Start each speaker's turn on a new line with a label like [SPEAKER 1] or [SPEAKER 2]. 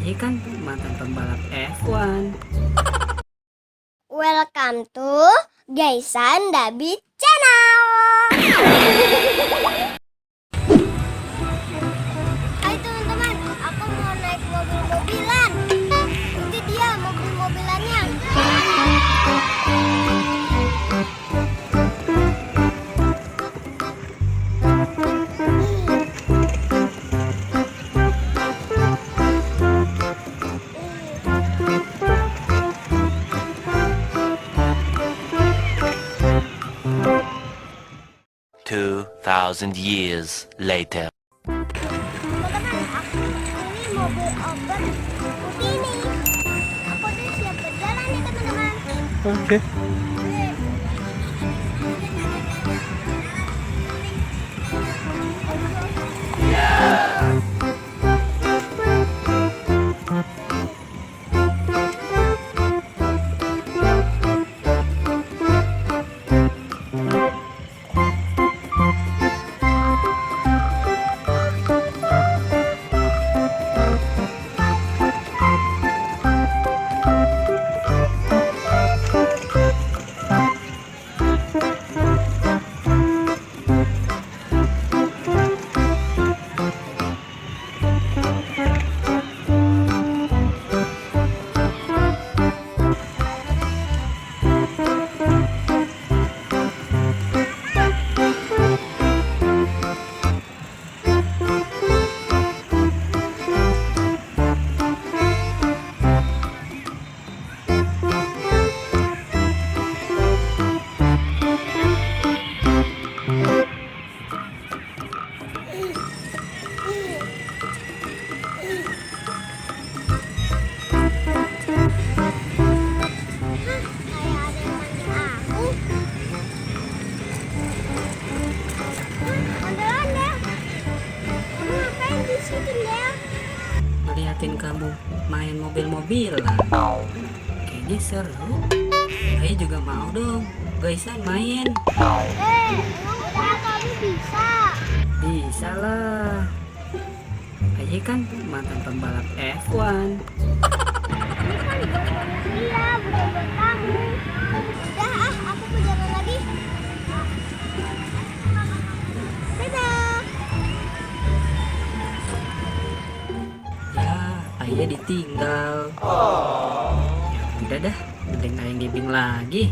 [SPEAKER 1] Ayah kan mantan pembalap F1.
[SPEAKER 2] Welcome to Gaisan Dabi Channel. Hai teman-teman, aku mau naik mobil-mobilan. Itu dia mobil-mobilannya.
[SPEAKER 3] 2,000 years later.
[SPEAKER 2] Teman-teman, aku ini mobil open putih ini. Aku udah siap berjalan nih teman-teman.
[SPEAKER 1] Oke. Ngeliatin kamu main mobil-mobilan, kayaknya seru. Ayah juga mau dong, Gaisan main.
[SPEAKER 2] Emang udah kamu bisa?
[SPEAKER 1] Bisa lah. Ayah kan mantan pembalap F1.
[SPEAKER 2] Iya, bener kamu. Udah aku mau jalan lagi. Dadah.
[SPEAKER 1] Ya, ayah ditinggal. Ya udah dah, mending ayah ngibing lagi.